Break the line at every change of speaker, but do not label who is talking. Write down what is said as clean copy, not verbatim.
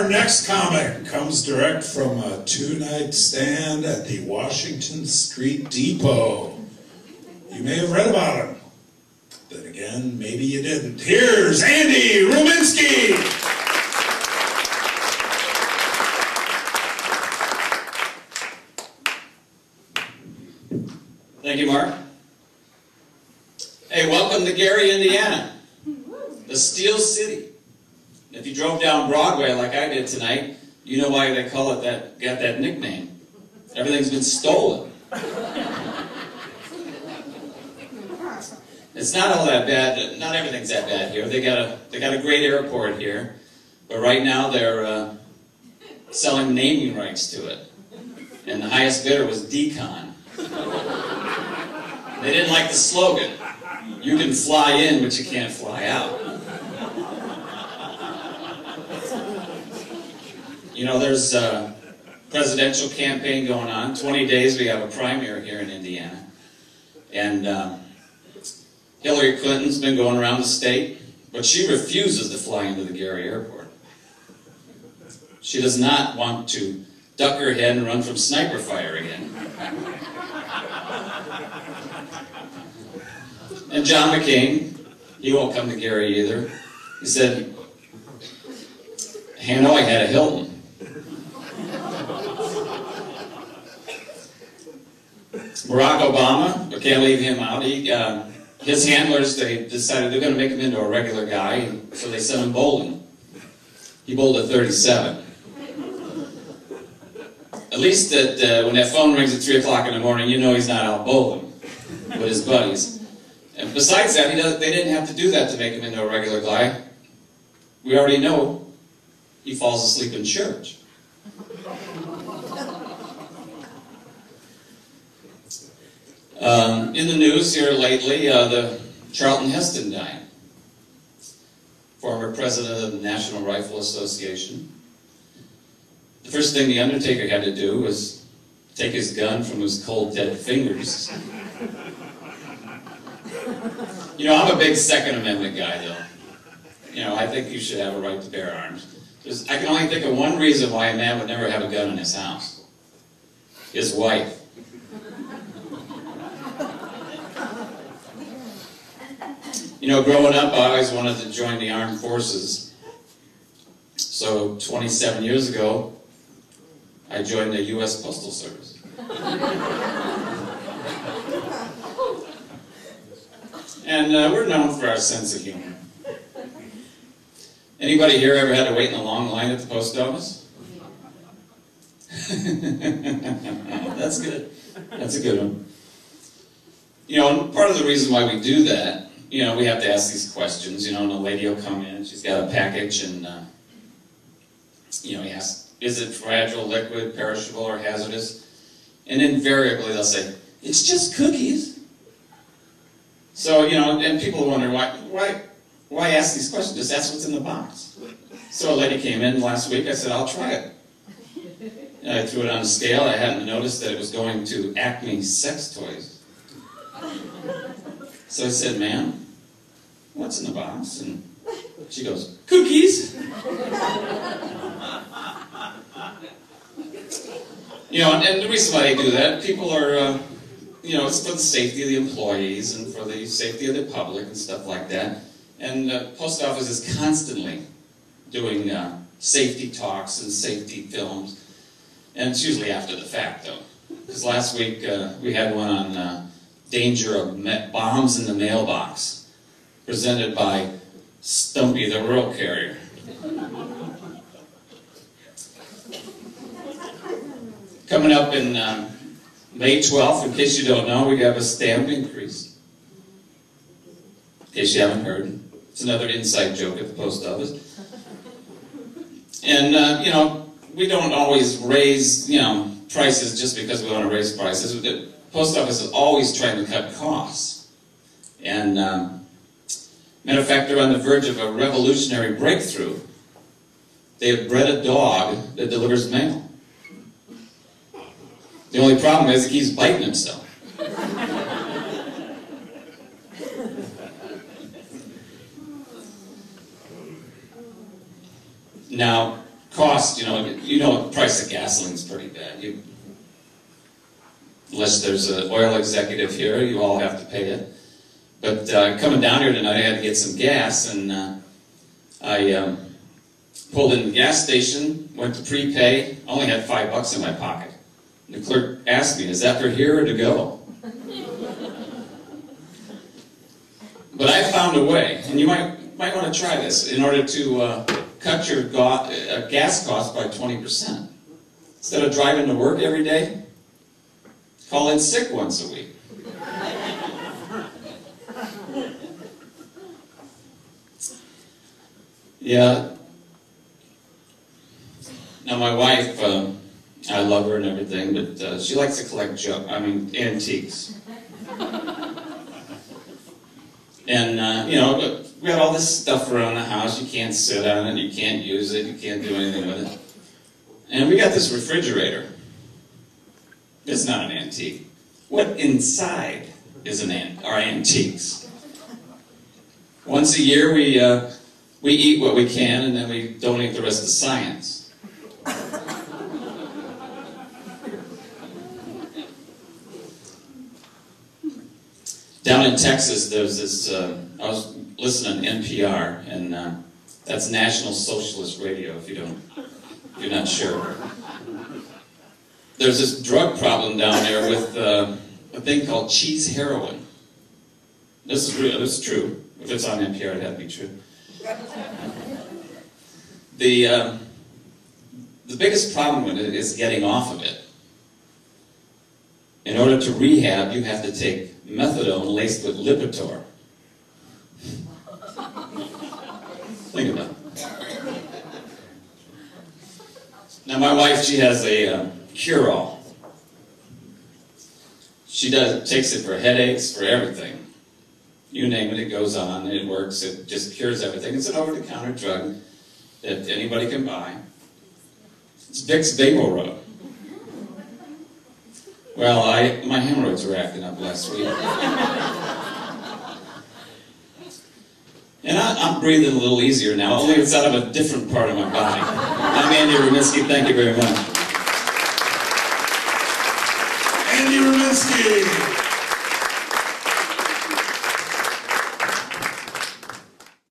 Our next comic comes direct from a two-night stand at the Washington Street Depot. You may have read about him. Then again, maybe you didn't. Here's Andy Ruminski!
Thank you, Mark. Hey, welcome to Gary, Indiana, the Steel City. If you drove down Broadway like I did tonight, you know why they call it that, got that nickname. Everything's been stolen. It's not all that bad. Not everything's that bad here. They got a great airport here, but right now they're selling naming rights to it, and the highest bidder was Decon. They didn't like the slogan. You can fly in, but you can't fly out. You know, there's a presidential campaign going on. 20 days we have a primary here in Indiana. And Hillary Clinton's been going around the state, but she refuses to fly into the Gary airport. She does not want to duck her head and run from sniper fire again. And John McCain, he won't come to Gary either. He said, Hanoi had a Hilton. Barack Obama, but can't leave him out. His handlers, they decided they're going to make him into a regular guy, so they sent him bowling. He bowled a 37. At least when that phone rings at 3 o'clock in the morning, you know he's not out bowling with his buddies. And besides that, they didn't have to do that to make him into a regular guy. We already know he falls asleep in church. In the news here lately, the Charlton Heston died. Former president of the National Rifle Association. The first thing the Undertaker had to do was take his gun from his cold, dead fingers. You know, I'm a big Second Amendment guy, though. You know, I think you should have a right to bear arms. I can only think of one reason why a man would never have a gun in his house. His wife. You know, growing up, I always wanted to join the armed forces. So, 27 years ago, I joined the U.S. Postal Service. And we're known for our sense of humor. Anybody here ever had to wait in a long line at the post office? That's good. That's a good one. You know, and part of the reason why we do that, you know, we have to ask these questions, you know, and a lady will come in, she's got a package, and, you know, he asks, is it fragile, liquid, perishable, or hazardous? And invariably they'll say, it's just cookies. So, you know, and people wonder, why ask these questions? Just ask what's in the box. So a lady came in last week, I said, I'll try it. And I threw it on a scale, I hadn't noticed that it was going to Acme sex toys. So I said, ma'am, what's in the box? And she goes, cookies. You know, and the reason why they do that, people are, you know, it's for the safety of the employees and for the safety of the public and stuff like that. And the post office is constantly doing safety talks and safety films. And it's usually after the fact, though. Because last week we had one on danger of bombs in the mailbox, presented by Stumpy the Rural Carrier. Coming up in May 12th, in case you don't know, we have a stamp increase. In case you haven't heard. It's another inside joke at the post office. And, you know, we don't always raise, you know, prices just because we want to raise prices. The post office is always trying to cut costs. And, matter of fact, they're on the verge of a revolutionary breakthrough. They have bred a dog that delivers mail. The only problem is he keeps biting himself. Now, cost, the price of gasoline's pretty bad. Unless there's an oil executive here, you all have to pay it. But coming down here tonight, I had to get some gas, and I pulled in the gas station, went to prepay, only had $5 in my pocket. The clerk asked me, "Is that for here or to go?" But I found a way, and you might want to try this, in order to cut your gas cost by 20%. Instead of driving to work every day, call in sick once a week. Yeah. Now my wife, I love her and everything, but she likes to collect antiques. And, we got all this stuff around the house. You can't sit on it, you can't use it, you can't do anything with it. And we got this refrigerator. It's not an antique. What inside are antiques? Once a year we eat what we can, and then we donate the rest to science. Down in Texas, there's this, I was listening to NPR, and that's National Socialist Radio, if you're not sure. There's this drug problem down there with a thing called cheese heroin. This is real, this is true. If it's on NPR, it had to be true. The biggest problem with it is getting off of it. In order to rehab, you have to take methadone laced with Lipitor. Think about it. Now my wife, she has a cure-all. She takes it for headaches, for everything. You name it, it goes on, it works, it just cures everything. It's an over-the-counter drug that anybody can buy. It's Vicks VapoRub. Well, my hemorrhoids were acting up last week. And I'm breathing a little easier now, only it's out of a different part of my body. I'm Andy Ruminski, thank you very much.
Andy Ruminski.